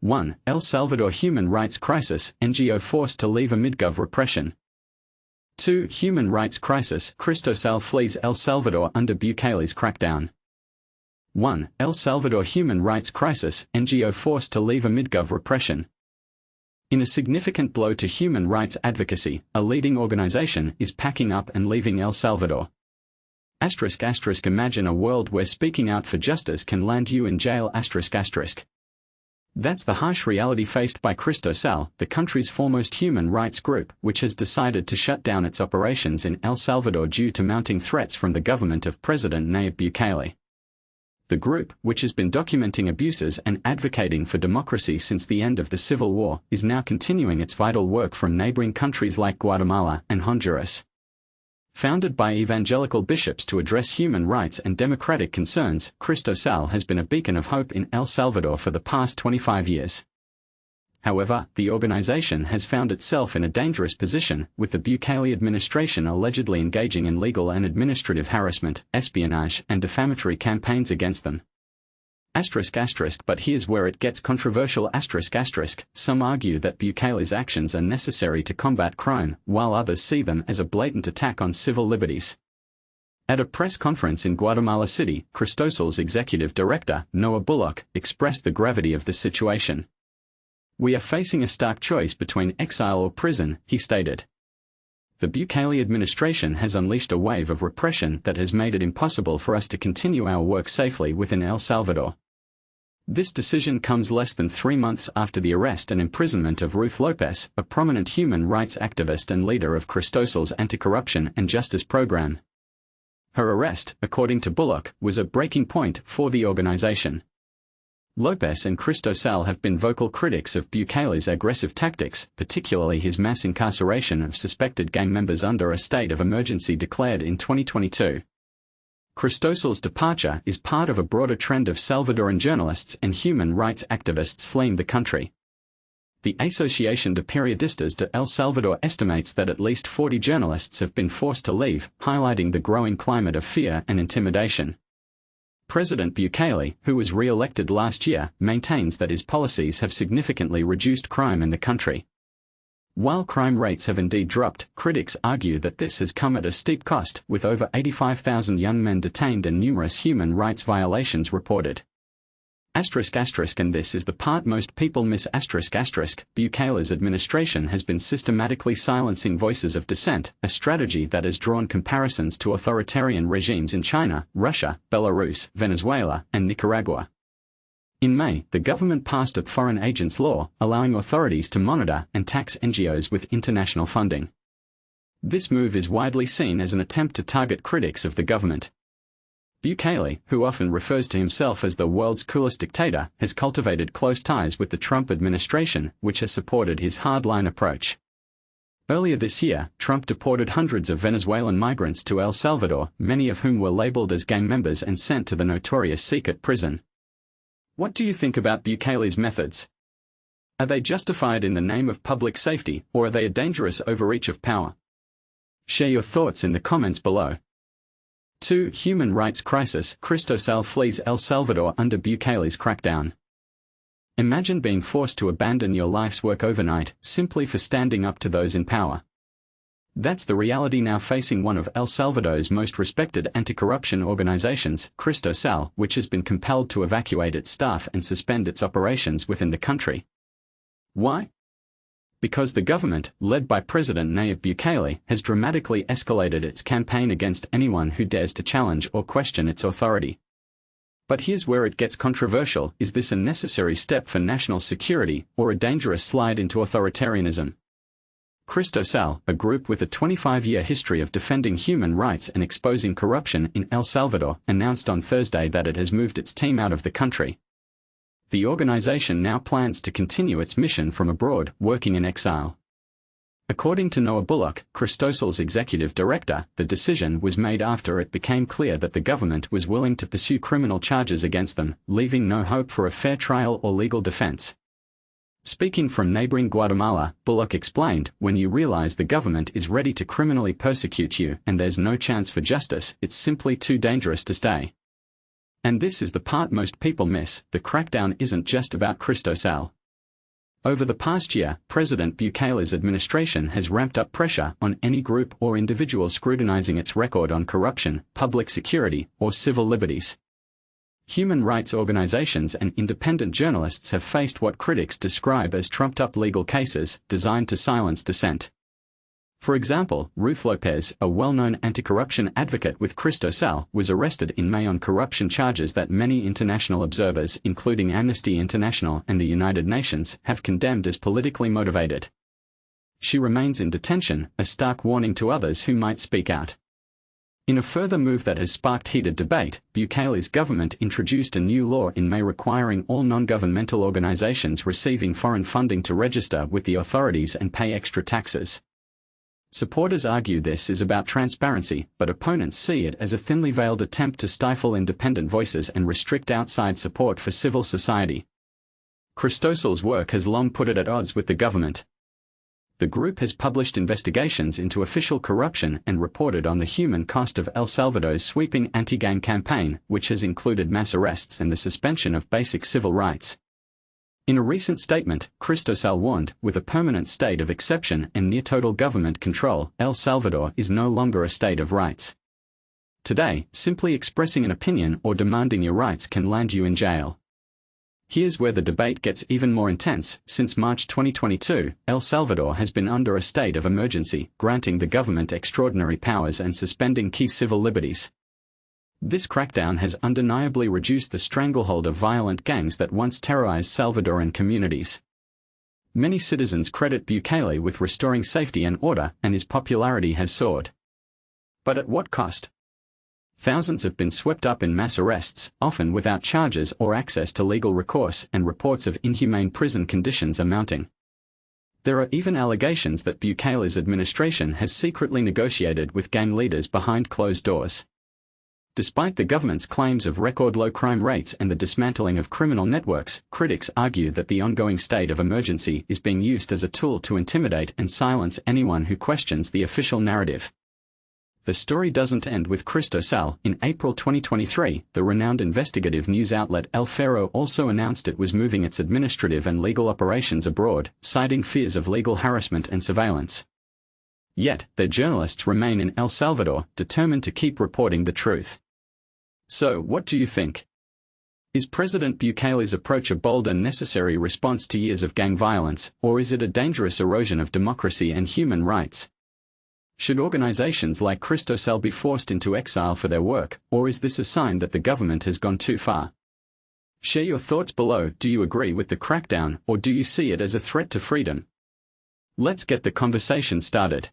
1. El Salvador human rights crisis, NGO forced to leave amid Govt Repression. 2. Human rights crisis, Cristosal flees El Salvador under Bukele's crackdown. 1. El Salvador human rights crisis, NGO forced to leave amid Govt Repression. In a significant blow to human rights advocacy, a leading organization is packing up and leaving El Salvador. **** Imagine a world where speaking out for justice can land you in jail. ***. That's the harsh reality faced by Cristosal, the country's foremost human rights group, which has decided to shut down its operations in El Salvador due to mounting threats from the government of President Nayib Bukele. The group, which has been documenting abuses and advocating for democracy since the end of the Civil War, is now continuing its vital work from neighboring countries like Guatemala and Honduras. Founded by evangelical bishops to address human rights and democratic concerns, Cristosal has been a beacon of hope in El Salvador for the past 25 years. However, the organization has found itself in a dangerous position, with the Bukele administration allegedly engaging in legal and administrative harassment, espionage, and defamatory campaigns against them. But here's where it gets controversial. Some argue that Bukele's actions are necessary to combat crime, while others see them as a blatant attack on civil liberties. At a press conference in Guatemala City, Cristosal's executive director, Noah Bullock, expressed the gravity of the situation. "We are facing a stark choice between exile or prison," he stated. The Bukele administration has unleashed a wave of repression that has made it impossible for us to continue our work safely within El Salvador. This decision comes less than 3 months after the arrest and imprisonment of Ruth Lopez, a prominent human rights activist and leader of Cristosal's anti-corruption and justice program. Her arrest, according to Bullock, was a breaking point for the organization. Lopez and Cristosal have been vocal critics of Bukele's aggressive tactics, particularly his mass incarceration of suspected gang members under a state of emergency declared in 2022. Cristosal's departure is part of a broader trend of Salvadoran journalists and human rights activists fleeing the country. The Asociación de Periodistas de El Salvador estimates that at least 40 journalists have been forced to leave, highlighting the growing climate of fear and intimidation. President Bukele, who was re-elected last year, maintains that his policies have significantly reduced crime in the country. While crime rates have indeed dropped, critics argue that this has come at a steep cost, with over 85,000 young men detained and numerous human rights violations reported. And this is the part most people miss. Bukele's administration has been systematically silencing voices of dissent, a strategy that has drawn comparisons to authoritarian regimes in China, Russia, Belarus, Venezuela, and Nicaragua. In May, the government passed a foreign agents law, allowing authorities to monitor and tax NGOs with international funding. This move is widely seen as an attempt to target critics of the government. Bukele, who often refers to himself as the world's coolest dictator, has cultivated close ties with the Trump administration, which has supported his hardline approach. Earlier this year, Trump deported hundreds of Venezuelan migrants to El Salvador, many of whom were labeled as gang members and sent to the notorious secret prison. What do you think about Bukele's methods? Are they justified in the name of public safety, or are they a dangerous overreach of power? Share your thoughts in the comments below. 2. Human rights crisis, Cristosal flees El Salvador under Bukele's crackdown. Imagine being forced to abandon your life's work overnight, simply for standing up to those in power. That's the reality now facing one of El Salvador's most respected anti-corruption organizations, Cristosal, which has been compelled to evacuate its staff and suspend its operations within the country. Why? Because the government, led by President Nayib Bukele, has dramatically escalated its campaign against anyone who dares to challenge or question its authority. But here's where it gets controversial: is this a necessary step for national security, or a dangerous slide into authoritarianism? Cristosal, a group with a 25-year history of defending human rights and exposing corruption in El Salvador, announced on Thursday that it has moved its team out of the country. The organization now plans to continue its mission from abroad, working in exile. According to Noah Bullock, Cristosal's executive director, the decision was made after it became clear that the government was willing to pursue criminal charges against them, leaving no hope for a fair trial or legal defense. Speaking from neighboring Guatemala, Bullock explained, "When you realize the government is ready to criminally persecute you and there's no chance for justice, it's simply too dangerous to stay." And this is the part most people miss: the crackdown isn't just about Cristosal. Over the past year, President Bukele's administration has ramped up pressure on any group or individual scrutinizing its record on corruption, public security, or civil liberties. Human rights organizations and independent journalists have faced what critics describe as trumped-up legal cases designed to silence dissent. For example, Ruth Lopez, a well-known anti-corruption advocate with Cristosal, was arrested in May on corruption charges that many international observers, including Amnesty International and the United Nations, have condemned as politically motivated. She remains in detention, a stark warning to others who might speak out. In a further move that has sparked heated debate, Bukele's government introduced a new law in May requiring all non-governmental organizations receiving foreign funding to register with the authorities and pay extra taxes. Supporters argue this is about transparency, but opponents see it as a thinly veiled attempt to stifle independent voices and restrict outside support for civil society. Cristosal's work has long put it at odds with the government. The group has published investigations into official corruption and reported on the human cost of El Salvador's sweeping anti-gang campaign, which has included mass arrests and the suspension of basic civil rights. In a recent statement, Cristosal warned, with a permanent state of exception and near-total government control, El Salvador is no longer a state of rights. Today, simply expressing an opinion or demanding your rights can land you in jail. Here's where the debate gets even more intense. Since March 2022, El Salvador has been under a state of emergency, granting the government extraordinary powers and suspending key civil liberties. This crackdown has undeniably reduced the stranglehold of violent gangs that once terrorized Salvadoran communities. Many citizens credit Bukele with restoring safety and order, and his popularity has soared. But at what cost? Thousands have been swept up in mass arrests, often without charges or access to legal recourse, and reports of inhumane prison conditions are mounting. There are even allegations that Bukele's administration has secretly negotiated with gang leaders behind closed doors. Despite the government's claims of record-low crime rates and the dismantling of criminal networks, critics argue that the ongoing state of emergency is being used as a tool to intimidate and silence anyone who questions the official narrative. The story doesn't end with Cristosal. In April 2023, the renowned investigative news outlet El Faro also announced it was moving its administrative and legal operations abroad, citing fears of legal harassment and surveillance. Yet, their journalists remain in El Salvador, determined to keep reporting the truth. So, what do you think? Is President Bukele's approach a bold and necessary response to years of gang violence, or is it a dangerous erosion of democracy and human rights? Should organizations like Cristosal be forced into exile for their work, or is this a sign that the government has gone too far? Share your thoughts below. Do you agree with the crackdown, or do you see it as a threat to freedom? Let's get the conversation started.